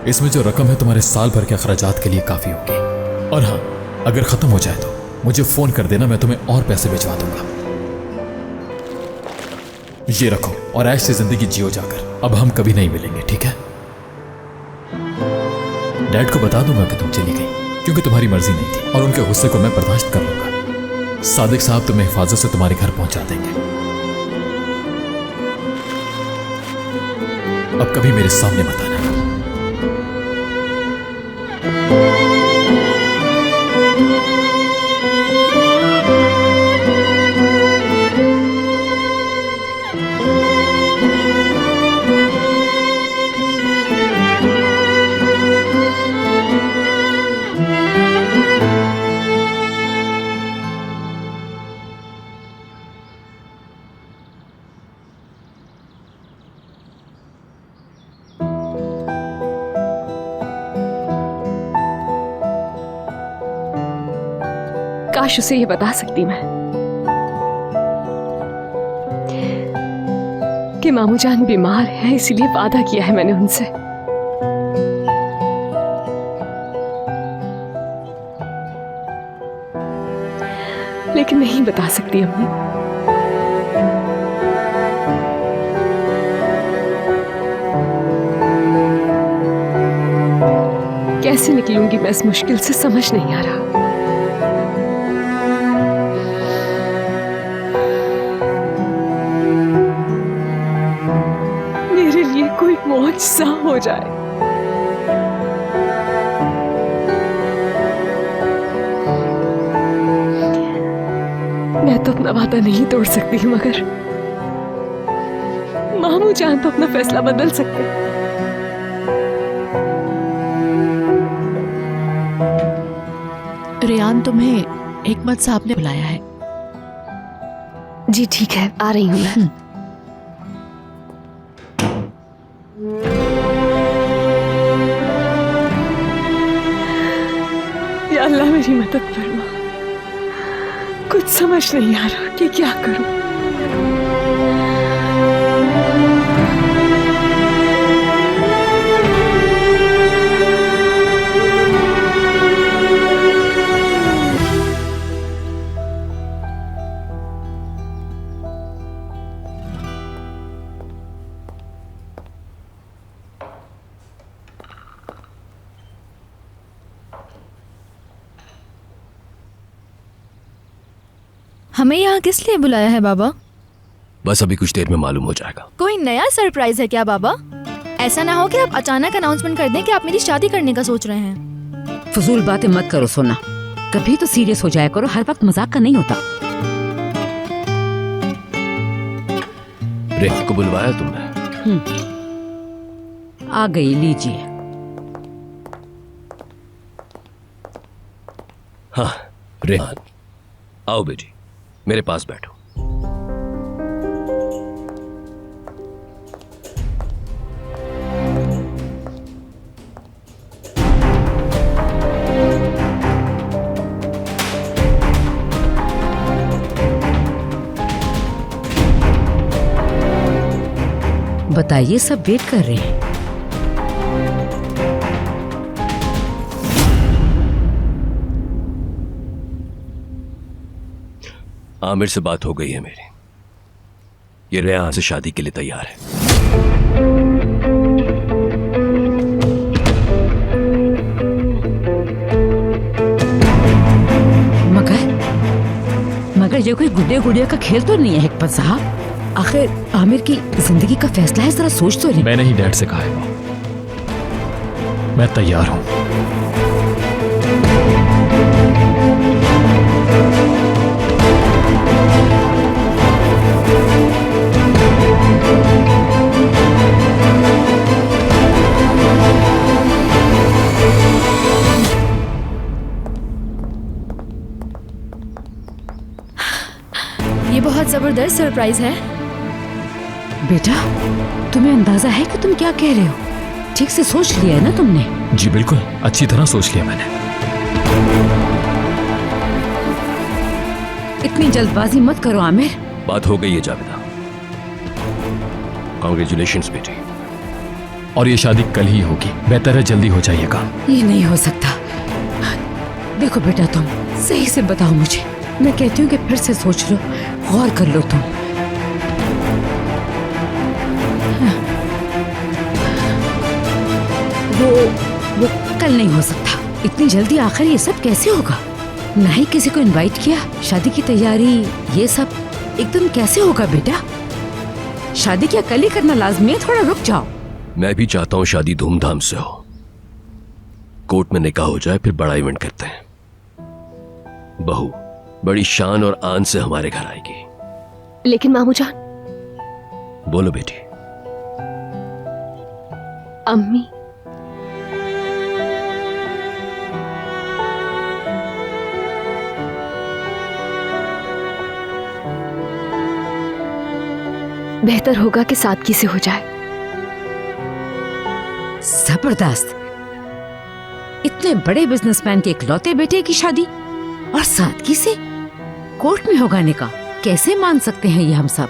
इसमें जो रकम है तुम्हारे साल भर के अखराजात के लिए काफी होगी। और हाँ, अगर खत्म हो जाए तो मुझे फोन कर देना, मैं तुम्हें और पैसे भिजवा दूंगा। ये रखो और ऐश से जिंदगी जियो जाकर। अब हम कभी नहीं मिलेंगे, ठीक है? डैड को बता दूंगा कि तुम चली गई क्योंकि तुम्हारी मर्जी नहीं थी और उनके गुस्से को मैं बर्दाश्त कर लूंगा। सादिक साहब तुम्हें हिफाजत से तुम्हारे घर पहुंचा देंगे। अब कभी मेरे सामने मत आना। काश उसे ये बता सकती मैं कि मामू जान बीमार है, इसीलिए वादा किया है मैंने उनसे। लेकिन नहीं बता सकती अम्मी। कैसे निकलूंगी मैं इस मुश्किल से, समझ नहीं आ रहा। कोई मौजज़ा हो जाए। मैं तो अपना वादा नहीं तोड़ सकती, मगर मामू जान तो अपना फैसला बदल सकते। रेयान, तुम्हें हिकमत साहब ने बुलाया है। जी ठीक है, आ रही हूँ मैं। या अल्लाह मेरी मदद फरमा। कुछ समझ नहीं आ रहा कि क्या करूं। हमें यहाँ किस लिए बुलाया है बाबा? बस अभी कुछ देर में मालूम हो जाएगा। कोई नया सरप्राइज है क्या बाबा? ऐसा ना हो कि आप अचानक अनाउंसमेंट कर दें कि आप मेरी शादी करने का सोच रहे हैं। फजूल बातें मत करो सोना, कभी तो सीरियस हो जाया करो, हर वक्त मजाक का नहीं होता। रेखा को बुलवाया तुमने? आ गई, लीजिए। हाँ रेहान, आओ बेटी, मेरे पास बैठो। बताइए, सब वेट कर रहे हैं। आमिर से बात हो गई है मेरी। ये रेहान से शादी के लिए तैयार है। मगर ये कोई गुड्डे गुड़िया का खेल तो नहीं है हिकमत साहब। आखिर आमिर की जिंदगी का फैसला है, जरा सोच तो ले। मैंने ही डैड से कहा है वो। मैं तैयार हूं। ये बहुत जबरदस्त सरप्राइज है। बेटा, तुम्हें अंदाजा है कि तुम क्या कह रहे हो? ठीक से सोच लिया है ना तुमने? जी बिल्कुल, अच्छी तरह सोच लिया मैंने। इतनी जल्दबाजी मत करो आमिर। बात हो गई है जावेदा। कांग्रेचुलेशंस बेटी। और ये शादी कल ही होगी। बेहतर है जल्दी हो जाइएगा। ये नहीं हो सकता। देखो बेटा, तुम सही से बताओ मुझे। मैं कहती हूँ कि फिर से सोच लो, गौर कर लो तुम। वो कल नहीं हो सकता। इतनी जल्दी आखिर ये सब कैसे होगा? ना ही किसी को इनवाइट किया, शादी की तैयारी, ये सब एकदम कैसे होगा बेटा? शादी क्या कल ही करना लाजमी है? थोड़ा रुक जाओ। मैं भी चाहता हूं शादी धूमधाम से हो, कोर्ट में निकाह हो जाए, फिर बड़ा इवेंट करते हैं। बहू बड़ी शान और आन से हमारे घर आएगी। लेकिन मामू जान, बोलो बेटी। अम्मी बेहतर होगा कि सादगी से हो जाए। जबरदस्त। इतने बड़े बिजनेसमैन के इकलौते बेटे की शादी और सादगी से? कोर्ट में होगा निकाह? कैसे मान सकते हैं ये हम सब?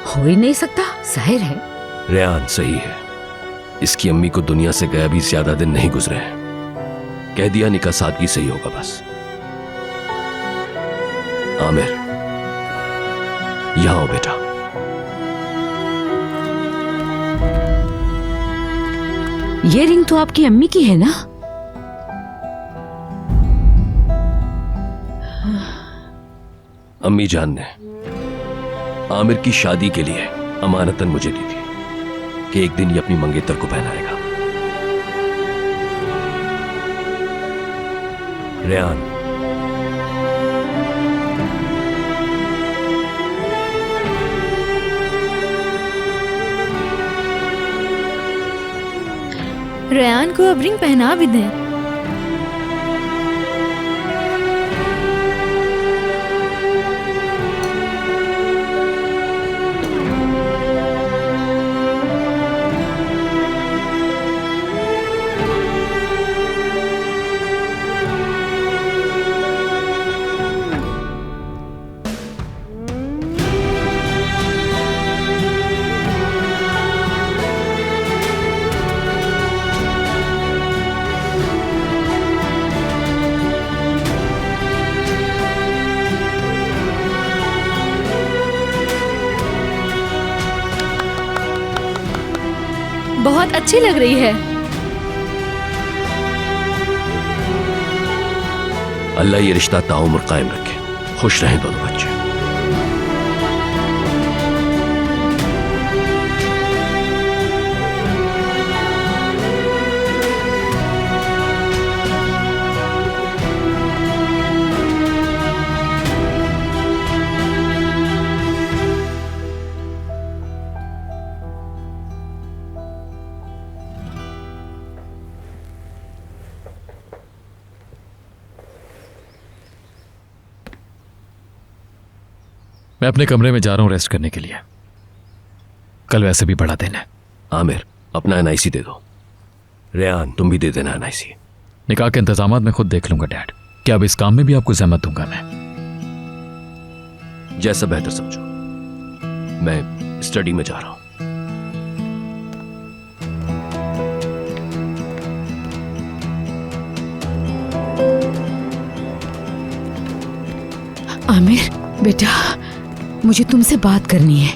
हो ही नहीं सकता, जाहिर है। रेहान सही है। इसकी अम्मी को दुनिया से गया भी ज्यादा दिन नहीं गुजरे हैं। कह दिया निकाह सादगी से ही होगा बस। आमिर, यहां आओ बेटा। ये रिंग तो आपकी अम्मी की है ना? अम्मी जान ने आमिर की शादी के लिए अमानतन मुझे दी थी कि एक दिन ये अपनी मंगेतर को पहनाएगा। रेहान, रेहान को अब रिंग पहना भी दें। बहुत अच्छी लग रही है। अल्लाह ये रिश्ता ताउम्र कायम रखे। खुश रहें दोनों बच्चे। मैं अपने कमरे में जा रहा हूं रेस्ट करने के लिए। कल वैसे भी बड़ा दिन है। आमिर, अपना एनआईसी दे दो। रेहान, तुम भी दे देना एनआईसी। निकाह के इंतजामात मैं खुद देख लूंगा डैड। क्या अब इस काम में भी आपको जहमत दूंगा मैं? जैसा बेहतर समझो। मैं स्टडी में जा रहा हूं। आमिर बेटा, मुझे तुमसे बात करनी है,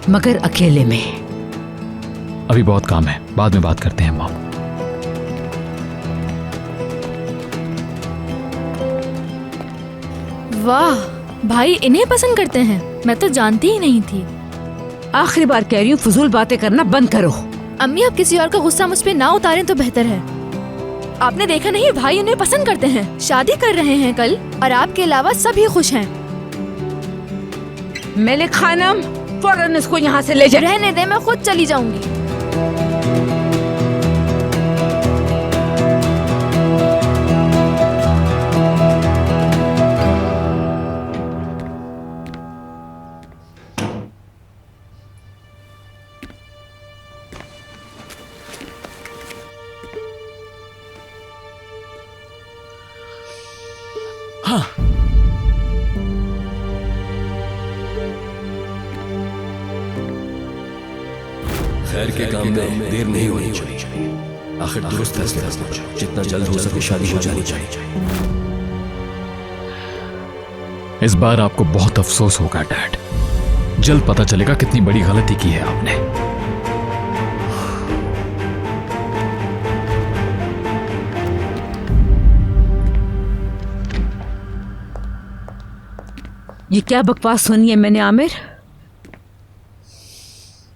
मगर अकेले में। अभी बहुत काम है, बाद में बात करते हैं मॉम। वाह, भाई इन्हें पसंद करते हैं, मैं तो जानती ही नहीं थी। आखिरी बार कह रही हूँ, फजूल बातें करना बंद करो। अम्मी, अब किसी और का गुस्सा मुझ पे ना उतारें तो बेहतर है। आपने देखा नहीं, भाई उन्हें पसंद करते हैं, शादी कर रहे हैं कल, और आपके अलावा सभी खुश हैं। मैंने खानम, फौरन इसको यहाँ से ले जा। रहने दे, मैं खुद चली जाऊंगी। खैर के काम में देर नहीं होनी चाहिए। आखिर दुरुस्त फैसले करना चाहिए, जितना जल्द हो सके शादी हो जानी चाहिए। इस बार आपको बहुत अफसोस होगा डैड। जल्द पता चलेगा कितनी बड़ी गलती की है आपने। ये क्या बकवास सुनी है मैंने आमिर?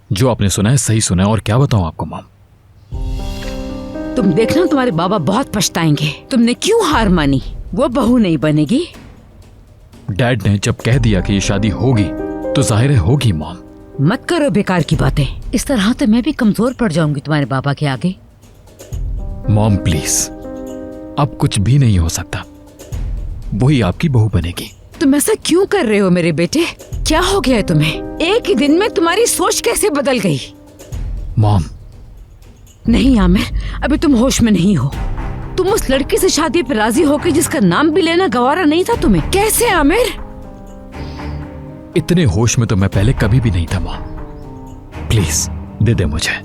जो आपने सुना है सही सुना है, और क्या बताऊं आपको मॉम। तुम देखना, तुम्हारे बाबा बहुत पछताएंगे। तुमने क्यों हार मानी? वो बहू नहीं बनेगी। डैड ने जब कह दिया कि ये शादी होगी तो जाहिर है होगी मॉम। मत करो बेकार की बातें, इस तरह तो मैं भी कमजोर पड़ जाऊंगी तुम्हारे बाबा के आगे। मॉम प्लीज, अब कुछ भी नहीं हो सकता, वही आपकी बहू बनेगी। तुम ऐसा क्यों कर रहे हो मेरे बेटे? क्या हो गया है तुम्हें? एक ही दिन में तुम्हारी सोच कैसे बदल गई? मॉम नहीं आमिर, अभी तुम होश में नहीं हो। तुम उस लड़की से शादी पर राजी होकर जिसका नाम भी लेना गवारा नहीं था तुम्हें। कैसे आमिर? इतने होश में तो मैं पहले कभी भी नहीं था मॉम। प्लीज दे दे मुझे।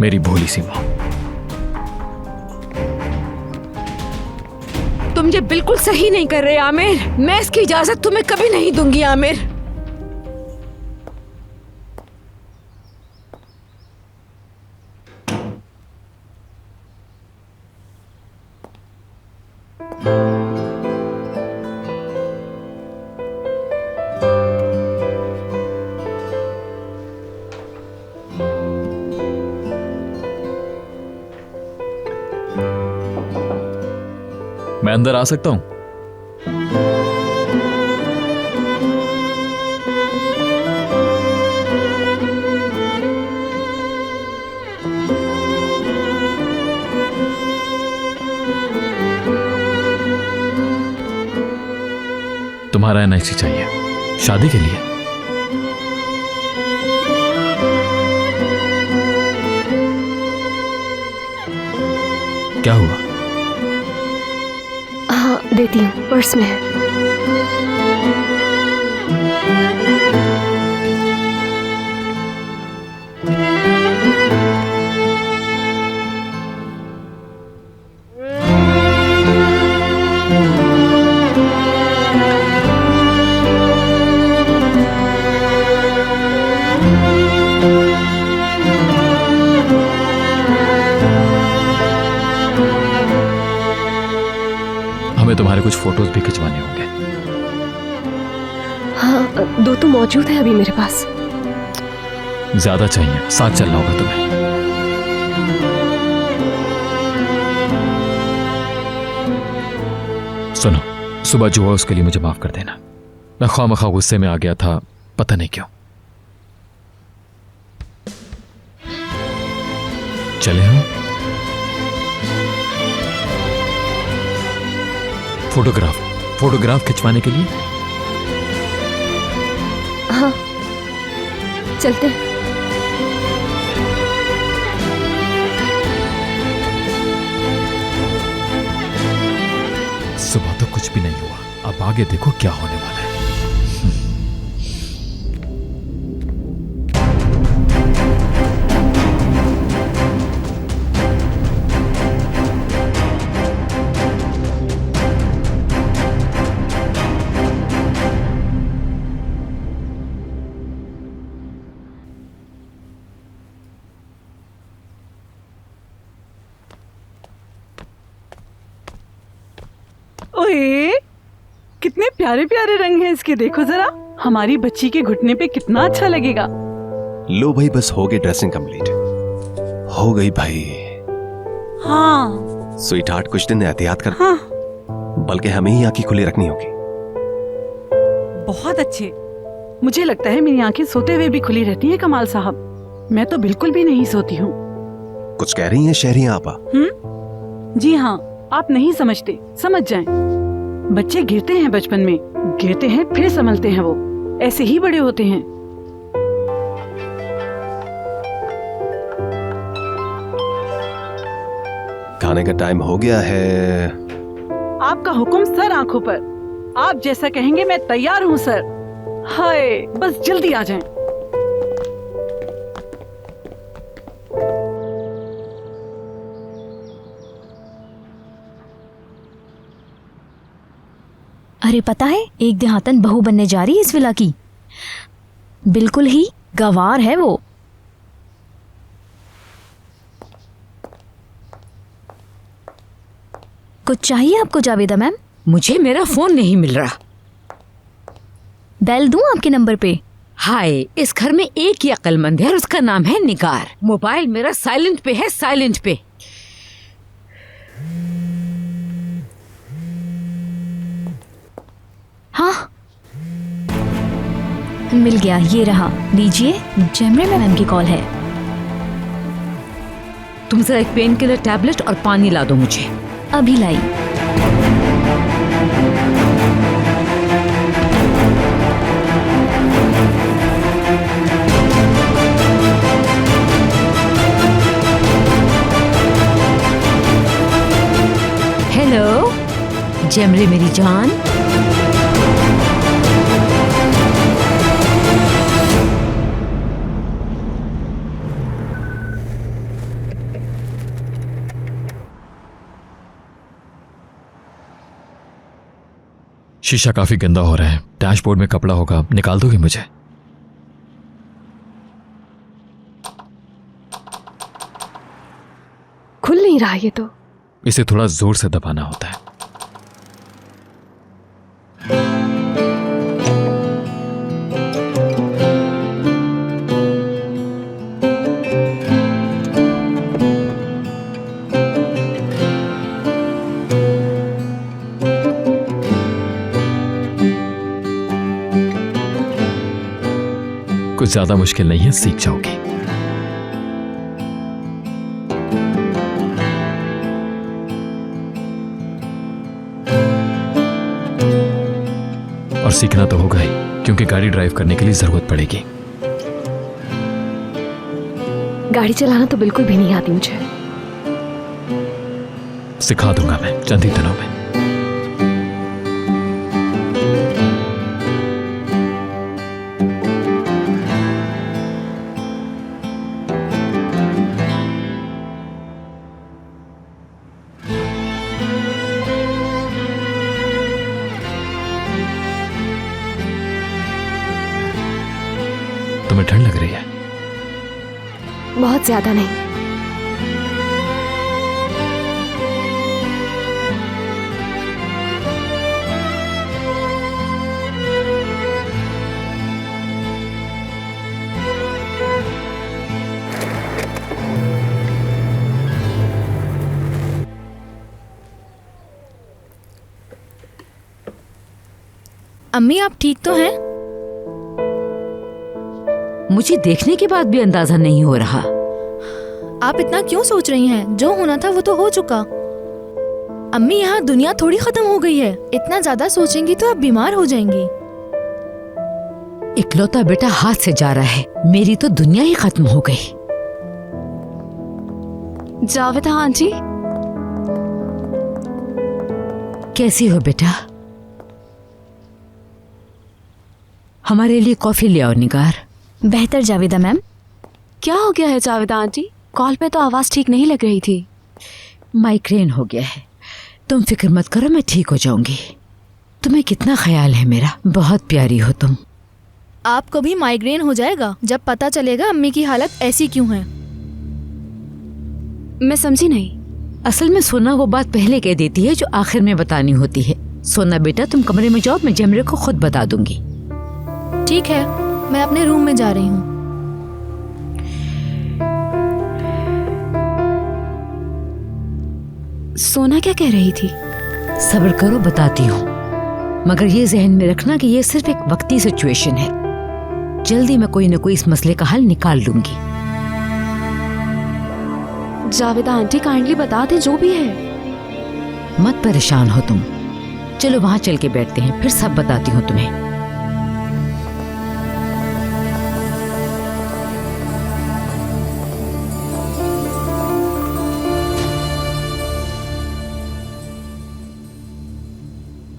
मेरी भोली सी मां। तुम ये बिल्कुल सही नहीं कर रहे आमिर। मैं इसकी इजाजत तुम्हें कभी नहीं दूंगी आमिर। मैं अंदर आ सकता हूं? तुम्हारा एनआईसी चाहिए शादी के लिए? क्या हुआ? हाँ देती हूँ, पर्स में है। हमें तुम्हारे कुछ फोटोज भी खिंचवाने होंगे। हाँ, 2 तो मौजूद है अभी मेरे पास। ज्यादा चाहिए, साथ चलना होगा तुम्हें। सुनो, सुबह जो हुआ उसके लिए मुझे माफ कर देना। मैं ख्वामखा गुस्से में आ गया था, पता नहीं क्यों। चले हम फोटोग्राफ खिंचवाने के लिए। हाँ चलते हैं। सुबह तो कुछ भी नहीं हुआ, अब आगे देखो क्या होने वाला है। हाय, कितने प्यारे प्यारे रंग हैं इसके, देखो जरा। हमारी बच्ची के घुटने पे कितना अच्छा लगेगा। लो भाई, बस हो गई ड्रेसिंग कंप्लीट। हो गई भाई। हाँ स्वीट हार्ट, कुछ दिन एहतियात कर। हाँ, बल्कि हमें ही आंखें खुली रखनी होगी। बहुत अच्छे। मुझे लगता है मेरी आंखें सोते हुए भी खुली रहती हैं कमाल साहब। मैं तो बिल्कुल भी नहीं सोती हूँ। कुछ कह रही हैं शहरी आपा? जी हाँ, आप नहीं समझते, समझ जाएं। बच्चे गिरते हैं बचपन में, गिरते हैं फिर संभलते हैं, वो ऐसे ही बड़े होते हैं। खाने का टाइम हो गया है। आपका हुक्म सर, आंखों पर। आप जैसा कहेंगे मैं तैयार हूँ सर। हाय, बस जल्दी आ जाएं। अरे पता है, एक देहातन बहू बनने जा रही है इस विला की। बिल्कुल ही गंवार है वो। कुछ चाहिए आपको जावेदा मैम? मुझे मेरा फोन नहीं मिल रहा। डायल दूं आपके नंबर पे? हाय, इस घर में एक ही अक्लमंद है और उसका नाम है निगार। मोबाइल मेरा साइलेंट पे है, साइलेंट पे। हाँ, मिल गया, ये रहा, लीजिए। जमरे मैम की कॉल है। तुम जरा एक पेन किलर टैबलेट और पानी ला दो मुझे। अभी लाई। हेलो जमरे मेरी जान। शीशा काफी गंदा हो रहा है। डैशबोर्ड में कपड़ा होगा, निकाल दोगे मुझे? खुल नहीं रहा ये तो। इसे थोड़ा जोर से दबाना होता है। कुछ ज्यादा मुश्किल नहीं है, सीख जाओगी। और सीखना तो होगा ही, क्योंकि गाड़ी ड्राइव करने के लिए जरूरत पड़ेगी। गाड़ी चलाना तो बिल्कुल भी नहीं आती मुझे। सिखा दूंगा मैं चंद ही दिनों में। तुम्हें ठंड लग रही है? बहुत ज्यादा नहीं। अम्मी आप ठीक तो हैं? मुझे देखने के बाद भी अंदाजा नहीं हो रहा। आप इतना क्यों सोच रही हैं? जो होना था वो तो हो चुका। अम्मी, यहाँ दुनिया थोड़ी खत्म हो गई है। इतना ज्यादा सोचेंगी तो आप बीमार हो जाएंगी। इकलौता बेटा हाथ से जा रहा है, मेरी तो दुनिया ही खत्म हो गई। जावेदा आंटी, कैसी हो बेटा? हमारे लिए कॉफी ले आओ निगार। बेहतर जावेदा मैम। क्या हो गया है जावेदा आंटी? कॉल पे तो आवाज ठीक नहीं लग रही थी। माइग्रेन हो गया है। तुम फिक्र मत करो, मैं ठीक हो जाऊंगी। तुम्हें कितना ख्याल है मेरा, बहुत प्यारी हो तुम। आपको भी माइग्रेन हो जाएगा जब पता चलेगा अम्मी की हालत ऐसी क्यों है। मैं समझी नहीं। असल में सोना वो बात पहले कह देती है जो आखिर में बतानी होती है। सोना बेटा, तुम कमरे में जाओ, मैं जमरे को खुद बता दूंगी। ठीक है, मैं अपने रूम में जा रही हूँ। सोना क्या कह रही थी? सब्र करो, बताती हूँ, मगर ये जहन में रखना कि ये सिर्फ एक वक्ती सिचुएशन है। जल्दी मैं कोई ना कोई इस मसले का हल निकाल लूंगी। जावेदा आंटी काइंडली बता दे जो भी है। मत परेशान हो तुम, चलो वहां चल के बैठते हैं, फिर सब बताती हूँ तुम्हें।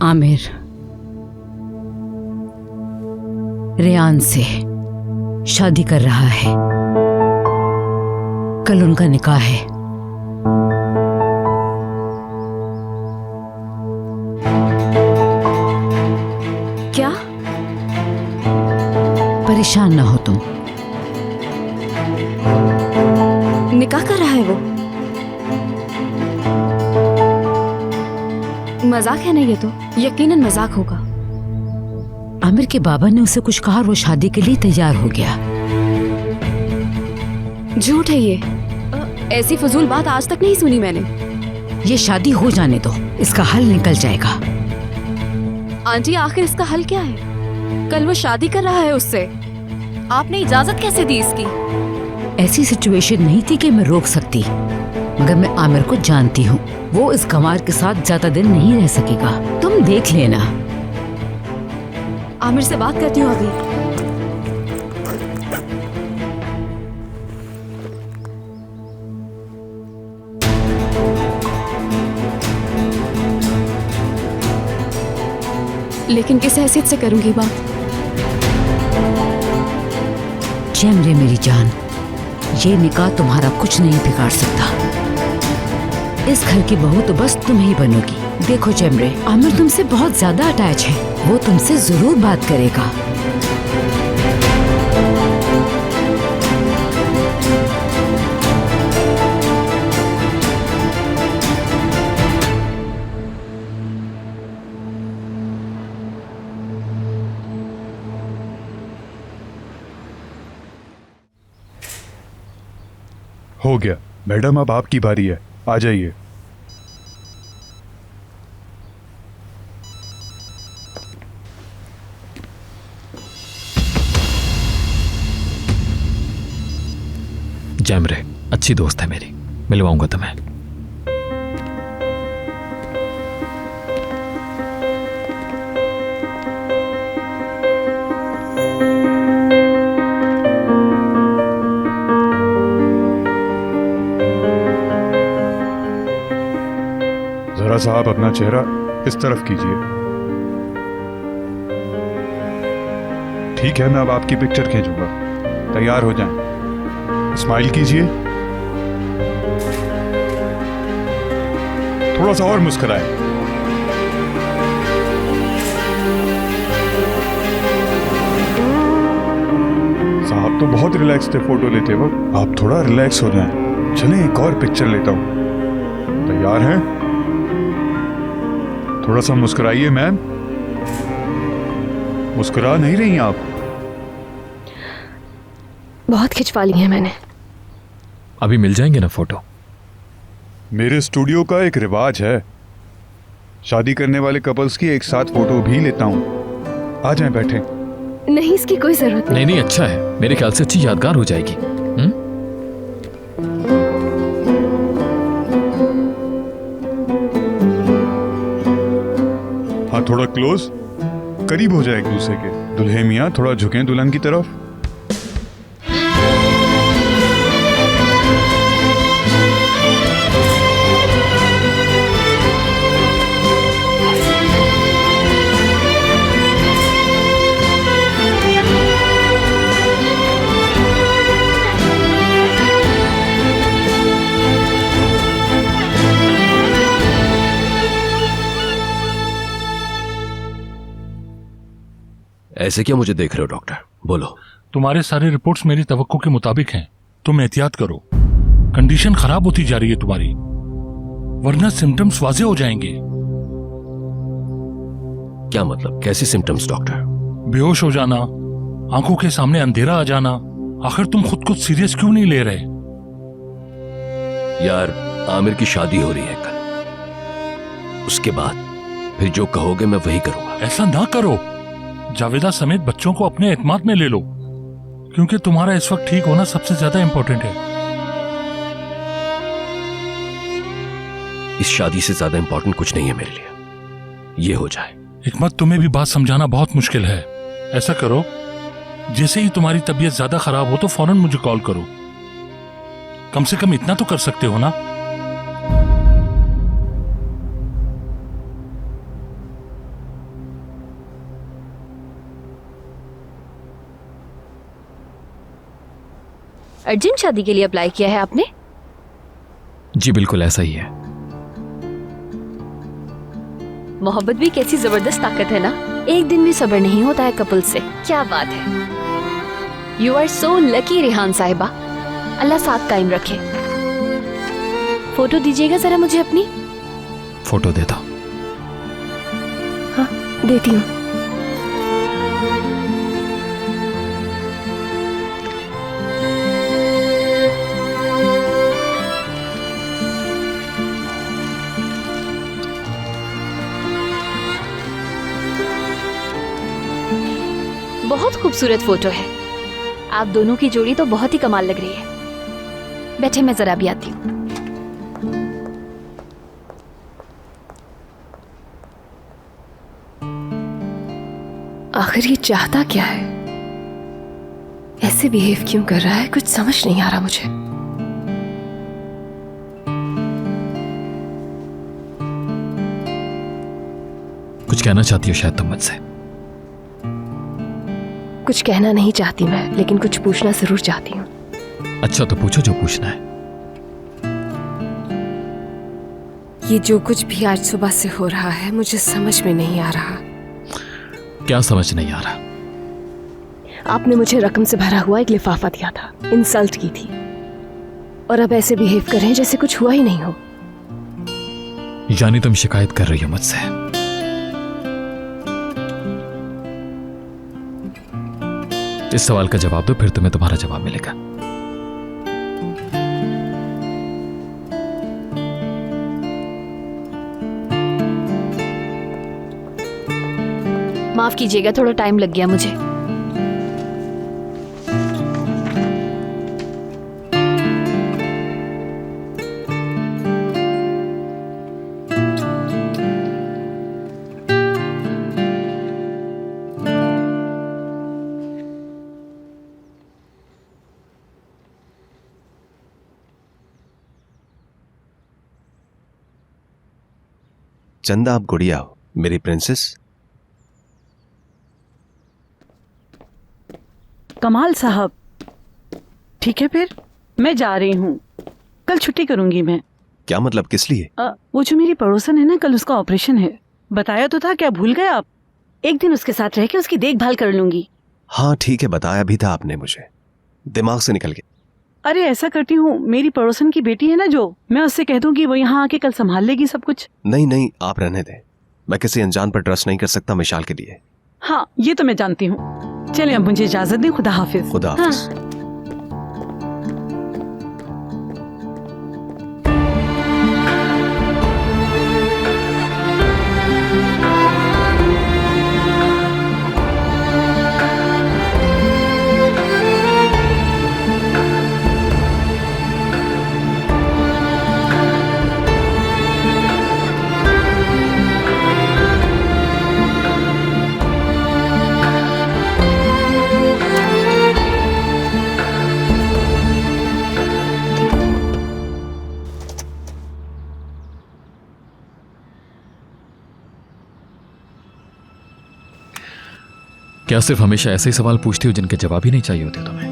आमिर रेयान से शादी कर रहा है, कल उनका निकाह है। क्या? परेशान ना हो तुम। निकाह कर रहा है वो? मजाक है ना ये तो? यकीनन मजाक होगा। आमिर के बाबा ने उसे कुछ कहा और वो शादी के लिए तैयार हो गया। झूठ है ये। ऐसी फजूल बात आज तक नहीं सुनी मैंने। ये शादी हो जाने दो, इसका हल निकल जाएगा। आंटी आखिर इसका हल क्या है? कल वो शादी कर रहा है उससे, आपने इजाजत कैसे दी इसकी? ऐसी सिचुएशन नहीं थी कि मैं रोक सकती, मगर मैं आमिर को जानती हूँ, वो इस गंवार के साथ ज्यादा दिन नहीं रह सकेगा। तुम देख लेना। आमिर से बात करती हूँ अभी। लेकिन किस हैसियत से करूंगी बात? जमरे मेरी जान, ये निकाह तुम्हारा कुछ नहीं बिगाड़ सकता। इस घर की बहू तो बस तुम ही बनोगी। देखो जमरे, आमिर तुमसे बहुत ज्यादा अटैच है, वो तुमसे जरूर बात करेगा। हो गया मैडम, अब आपकी बारी है, आ जाइए। जैमरे अच्छी दोस्त है मेरी, मिलवाऊंगा तुम्हें। जरा साहब अपना चेहरा इस तरफ कीजिए। ठीक है, मैं अब आपकी पिक्चर खींचूंगा, तैयार हो जाएं। स्माइल कीजिए, थोड़ा सा और मुस्कुराएं। साहब तो बहुत रिलैक्स थे फोटो लेते वक्त, आप थोड़ा रिलैक्स हो जाएं। चलें एक और पिक्चर लेता हूं। तैयार हैं? थोड़ा सा मुस्कुराइए मैम। मुस्कुरा नहीं रही आप? बहुत खिंचवा ली है मैंने। अभी मिल जाएंगे ना फोटो? मेरे स्टूडियो का एक रिवाज है, शादी करने वाले कपल्स की एक साथ फोटो भी लेता हूँ। आ जाएं, बैठें। नहीं, इसकी कोई जरूरत नहीं। नहीं, अच्छा है, मेरे ख्याल से अच्छी यादगार हो जाएगी। हाँ, थोड़ा क्लोज, करीब हो जाए एक दूसरे के। दुल्हे मियाँ थोड़ा झुकें दुल्हन की तरफ। ऐसे क्या मुझे देख रहे हो डॉक्टर? बोलो। तुम्हारे सारे रिपोर्ट्स मेरी तवक्को के मुताबिक हैं। तुम एहतियात करो, कंडीशन खराब होती जा रही है तुम्हारी, वरना सिम्टम्स वाजे हो जाएंगे। क्या मतलब, कैसे सिम्टम्स डॉक्टर? बेहोश हो जाना, आंखों के सामने अंधेरा आ जाना। आखिर तुम खुद को सीरियस क्यों नहीं ले रहे? यार, आमिर की शादी हो रही है कल, उसके बाद फिर जो कहोगे मैं वही करूंगा। ऐसा ना करो, जावेदा समेत बच्चों को अपने एतमाद में ले लो, क्योंकि तुम्हारा इस वक्त ठीक होना सबसे ज्यादा इंपॉर्टेंट है। इस शादी से ज्यादा इंपॉर्टेंट कुछ नहीं है मेरे लिए, ये हो जाए। हिकमत, तुम्हें भी बात समझाना बहुत मुश्किल है। ऐसा करो, जैसे ही तुम्हारी तबीयत ज्यादा खराब हो तो फौरन मुझे कॉल करो। कम से कम इतना तो कर सकते हो ना? अर्जेंट शादी के लिए अप्लाई किया है आपने? जी बिल्कुल ऐसा ही है। मोहब्बत भी कैसी जबरदस्त ताकत है ना, एक दिन भी सब्र नहीं होता है कपल से। क्या बात है, you are so lucky Rehan साहिबा, अल्लाह साथ कायम रखे। फोटो दीजिएगा जरा मुझे अपनी। फोटो देता। हाँ देती हूँ। बहुत खूबसूरत फोटो है, आप दोनों की जोड़ी तो बहुत ही कमाल लग रही है। बैठे, मैं जरा भी आती हूँ। आखिर ये चाहता क्या है, ऐसे बिहेव क्यों कर रहा है, कुछ समझ नहीं आ रहा मुझे। कुछ कहना चाहती हो शायद तुम मुझसे? कुछ कहना नहीं चाहती मैं, लेकिन कुछ पूछना जरूर चाहती हूँ। अच्छा तो पूछो जो पूछना है। ये जो कुछ भी आज सुबह से हो रहा है मुझे समझ में नहीं आ रहा। क्या समझ नहीं आ रहा? आपने मुझे रकम से भरा हुआ एक लिफाफा दिया था, इंसल्ट की थी, और अब ऐसे बिहेव कर रहे हैं जैसे कुछ हुआ ही नहीं हो। यानी तुम शिकायत कर रही हो मुझसे? इस सवाल का जवाब दो, फिर तुम्हें तुम्हारा जवाब मिलेगा। माफ कीजिएगा, थोड़ा टाइम लग गया मुझे। चंदा, आप गुड़िया हो, मेरी प्रिंसेस। कमाल साहब, ठीक है फिर मैं जा रही हूँ, कल छुट्टी करूंगी मैं। क्या मतलब, किस लिए? वो जो मेरी पड़ोसन है ना, कल उसका ऑपरेशन है। बताया तो था, क्या भूल गए आप? एक दिन उसके साथ रह के उसकी देखभाल कर लूंगी। हाँ ठीक है, बताया भी था आपने मुझे, दिमाग से निकल गया। अरे ऐसा करती हूँ, मेरी पड़ोसन की बेटी है ना जो, मैं उससे कह दूं कि वो यहाँ आके कल संभाल लेगी सब कुछ। नहीं नहीं, आप रहने दें, मैं किसी अनजान पर ट्रस्ट नहीं कर सकता मिशाल के लिए। हाँ ये तो मैं जानती हूँ। चलिए अब मुझे इजाजत दें, खुदा हाफिज। खुदा हाफिज। क्या सिर्फ हमेशा ऐसे ही सवाल पूछती हो जिनके जवाब ही नहीं चाहिए होते तुम्हें?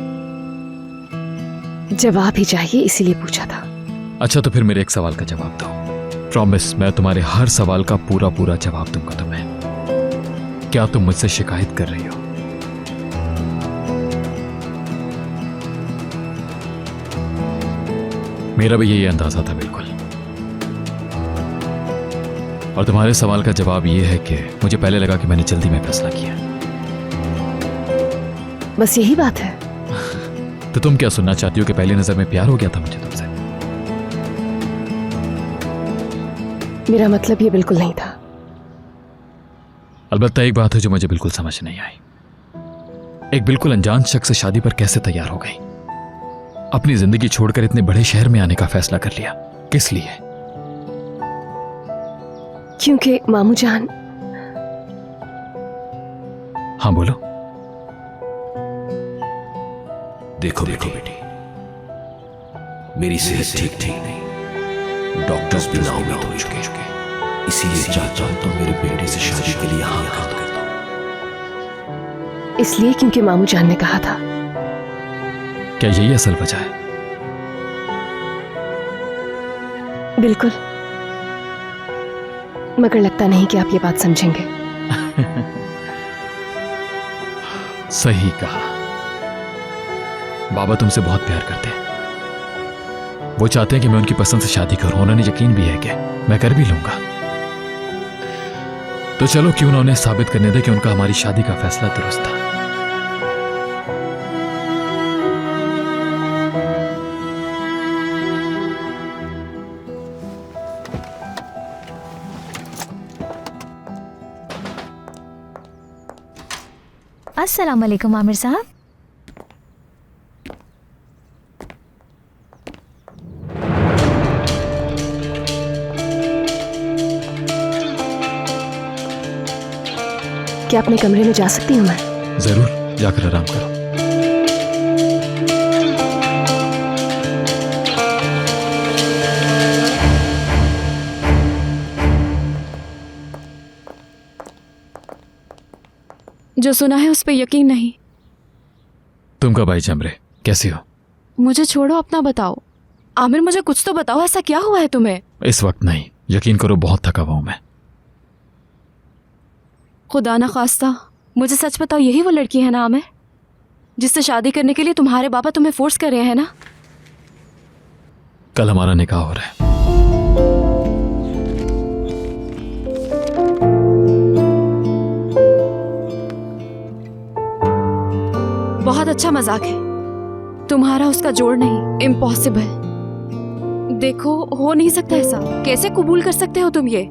जवाब ही चाहिए, इसीलिए पूछा था। अच्छा तो फिर मेरे एक सवाल का जवाब दो। प्रॉमिस, मैं तुम्हारे हर सवाल का पूरा पूरा जवाब दूंगा तुम्हें। क्या तुम मुझसे शिकायत कर रही हो? मेरा भी यही अंदाजा था बिल्कुल। और तुम्हारे सवाल का जवाब ये है कि मुझे पहले लगा कि मैंने जल्दी में फैसला किया। बस यही बात है। तो तुम क्या सुनना चाहती हो कि पहली नजर में प्यार हो गया था मुझे तुमसे? मेरा मतलब ये बिल्कुल नहीं था। अलबत्ता एक बात है जो मुझे बिल्कुल समझ नहीं आई, एक बिल्कुल अनजान शख्स से शादी पर कैसे तैयार हो गई? अपनी जिंदगी छोड़कर इतने बड़े शहर में आने का फैसला कर लिया, किस लिए? क्योंकि मामू जान। हाँ बोलो। देखो बेटी, मेरी सेहत ठीक नहीं, डॉक्टर्स भी नाउमीद हो चुके, इसीलिए चाहता हूं तो मेरे बेटे से शादी के लिए हाँ कर दो। इसलिए क्योंकि मामू जान ने कहा था। क्या यही असल वजह है? बिल्कुल, मगर लगता नहीं कि आप ये बात समझेंगे। सही कहा। बाबा तुमसे बहुत प्यार करते हैं, वो चाहते हैं कि मैं उनकी पसंद से शादी करूं। उन्होंने यकीन भी है कि मैं कर भी लूंगा। तो चलो क्यों ना उन्हें साबित करने दे कि उनका हमारी शादी का फैसला दुरुस्त था। अस्सलाम वालेकुम आमिर साहब। क्या अपने कमरे में जा सकती हूँ मैं? जरूर, जाकर आराम करो। जो सुना है उस पर यकीन नहीं। तुम कब आई जमरे? कैसी हो? मुझे छोड़ो, अपना बताओ। आमिर मुझे कुछ तो बताओ, ऐसा क्या हुआ है तुम्हें? इस वक्त नहीं, यकीन करो बहुत थका हुआ हूं मैं। खुदा ना खास्ता मुझे सच बताओ, यही वो लड़की है ना आमिर, जिससे शादी करने के लिए तुम्हारे पापा तुम्हें फोर्स कर रहे हैं ना? कल हमारा निकाह हो रहा है। बहुत अच्छा मजाक है तुम्हारा, उसका जोड़ नहीं, इम्पॉसिबल। देखो हो नहीं सकता ऐसा, कैसे कबूल कर सकते हो तुम ये?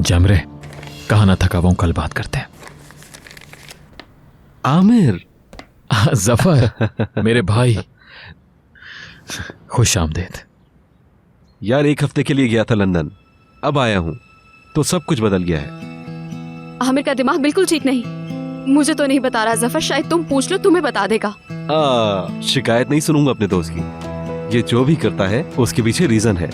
जमरे, कहा ना थका हुआ हूं, कल बात करते हैं। आमिर। जफर मेरे भाई, खुश आमदेद। यार 1 हफ्ते के लिए गया था लंदन, अब आया हूं तो सब कुछ बदल गया है। आमिर का दिमाग बिल्कुल ठीक नहीं। मुझे तो नहीं बता रहा जफर, शायद तुम पूछ लो, तुम्हें बता देगा। शिकायत नहीं सुनूंगा अपने दोस्त की। ये जो भी करता है उसके पीछे रीजन है।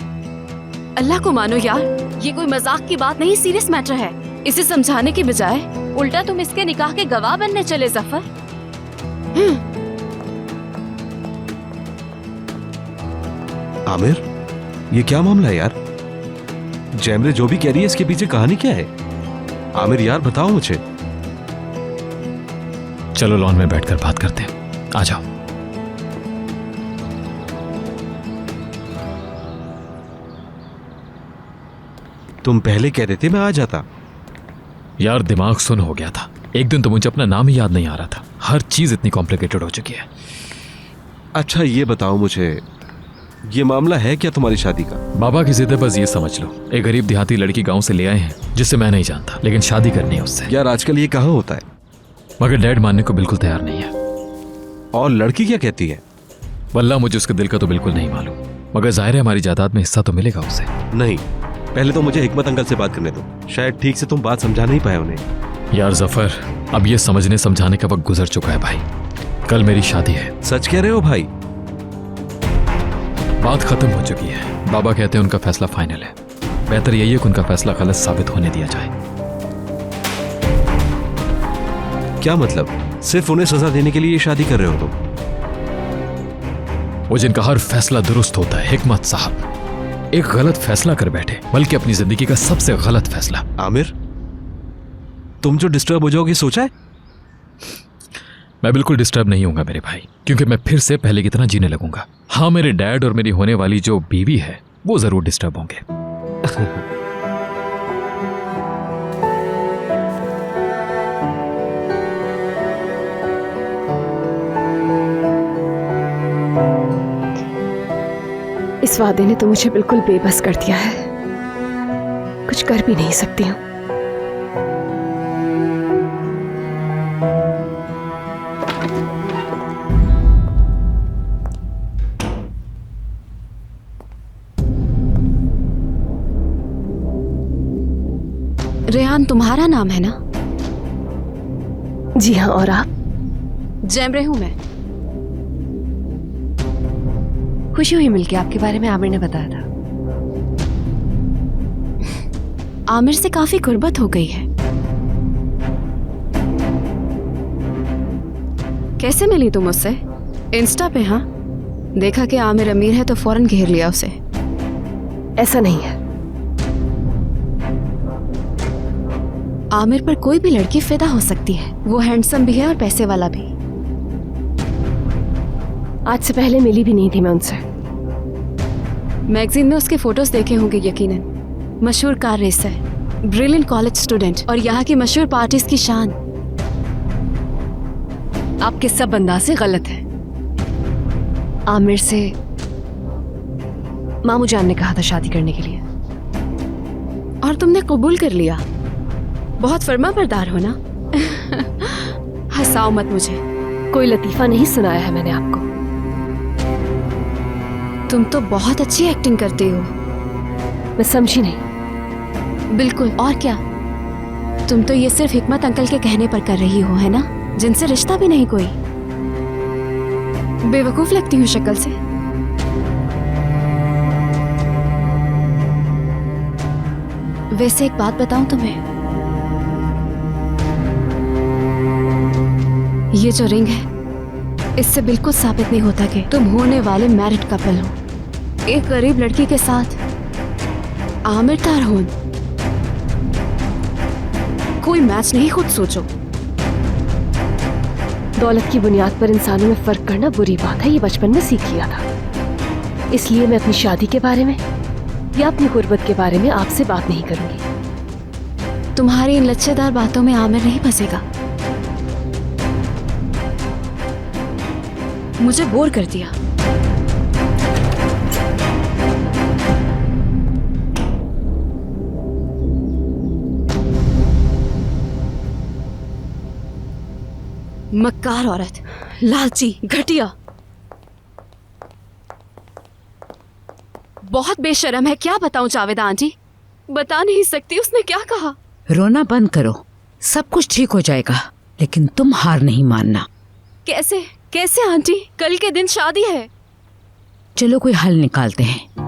अल्लाह को मानो यार, ये कोई मजाक की बात नहीं, सीरियस मैटर है। इसे समझाने के बजाय उल्टा तुम इसके निकाह के गवाह बनने चले जफर। आमिर, ये क्या मामला है यार? जैमरे जो भी कह रही है इसके पीछे कहानी क्या है? आमिर यार बताओ मुझे। चलो लॉन में बैठकर बात करते हैं, आ जाओ। तुम पहले कह देते मैं आ जाता। यार दिमाग सुन हो गया था, एक दिन तो मुझे अपना नाम ही याद नहीं आ रहा था। हर चीज इतनी कॉम्प्लिकेटेड हो चुकी है। अच्छा ये बताओ मुझे, ये मामला है क्या तुम्हारी शादी का? बाबा की जिद है, बस ये समझ लो। एक गरीब देहाती लड़की गांव से ले आए हैं जिसे मैं नहीं जानता, लेकिन शादी करनी है उससे। यार आजकल ये कहाँ होता है? मगर डैड मानने को बिल्कुल तैयार नहीं है। और लड़की क्या कहती है? वल्लाह मुझे उसके दिल का तो बिल्कुल नहीं मालूम, मगर जाहिर है हमारी जायदाद में हिस्सा तो मिलेगा उसे। नहीं, पहले तो मुझे हिकमत अंकल से बात करने दो, शायद ठीक से तुम बात समझा नहीं पाए उन्हें। यार जफर, अब ये समझने समझाने का वक्त गुजर चुका है भाई। कल मेरी शादी है। सच कह रहे हो भाई? बात खत्म हो चुकी है। बाबा कहते हैं उनका फैसला फाइनल है। बेहतर यही है कि उनका फैसला गलत साबित होने दिया जाए। क्या मतलब? सिर्फ उन्हें सजा देने के लिए ये शादी कर रहे हो तुम? वो जिनका हर फैसला दुरुस्त होता है, हिकमत साहब एक गलत फैसला कर बैठे, बल्कि अपनी जिंदगी का सबसे गलत फैसला। आमिर, तुम जो डिस्टर्ब हो जाओगे सोचा है? मैं बिल्कुल डिस्टर्ब नहीं होऊंगा मेरे भाई, क्योंकि मैं फिर से पहले की तरह जीने लगूंगा। हाँ, मेरे डैड और मेरी होने वाली जो बीवी है वो जरूर डिस्टर्ब होंगे। इस वादे ने तो मुझे बिल्कुल बेबस कर दिया है, कुछ कर भी नहीं सकती हूँ। रेहान तुम्हारा नाम है ना? जी हाँ, और आप? जैमरे हूं मैं। खुशी हुई मिलके, आपके बारे में आमिर ने बताया था। आमिर से काफी गुर्बत हो गई है। कैसे मिली तुम उससे? इंस्टा पे? हाँ, देखा कि आमिर अमीर है तो फौरन घेर लिया उसे। ऐसा नहीं है। आमिर पर कोई भी लड़की फिदा हो सकती है, वो हैंडसम भी है और पैसे वाला भी। आज से पहले मिली भी नहीं थी मैं उनसे। मैगजीन में उसके फोटोज देखे होंगे यकीनन। मशहूर car racer, brilliant college student और यहाँ की मशहूर पार्टीज की शान। आपके सब अंदाज़े गलत हैं। आमिर से मामू जान ने कहा था शादी करने के लिए। और तुमने कबूल कर लिया? बहुत फर्मा बरदार हो ना। हंसाओ मत मुझे। कोई लतीफा नहीं सुनाया है मैंने आपको। तुम तो बहुत अच्छी एक्टिंग करती हो। मैं समझी नहीं। बिल्कुल, और क्या। तुम तो ये सिर्फ हिकमत अंकल के कहने पर कर रही हो, है ना? जिनसे रिश्ता भी नहीं कोई। बेवकूफ लगती हूँ शक्ल से। वैसे एक बात बताऊं तुम्हें, ये जो रिंग है इससे बिल्कुल साबित नहीं होता कि तुम होने वाले मैरिड कपल हो। एक गरीब लड़की के साथ आमिर तारहोन, कोई मैच नहीं, खुद सोचो। दौलत की बुनियाद पर इंसानों में फर्क करना बुरी बात है, ये बचपन में सीख लिया था। इसलिए मैं अपनी शादी के बारे में या अपनी गुर्बत के बारे में आपसे बात नहीं करूंगी। तुम्हारी इन लच्छेदार बातों में आमिर नहीं फंसेगा। मुझे बोर कर दिया। मक्कार औरत, लालची, घटिया, बहुत बेशर्म है। क्या बताऊं जावेदा आंटी, बता नहीं सकती उसने क्या कहा। रोना बंद करो, सब कुछ ठीक हो जाएगा, लेकिन तुम हार नहीं मानना। कैसे कैसे आंटी, कल के दिन शादी है। चलो कोई हल निकालते हैं।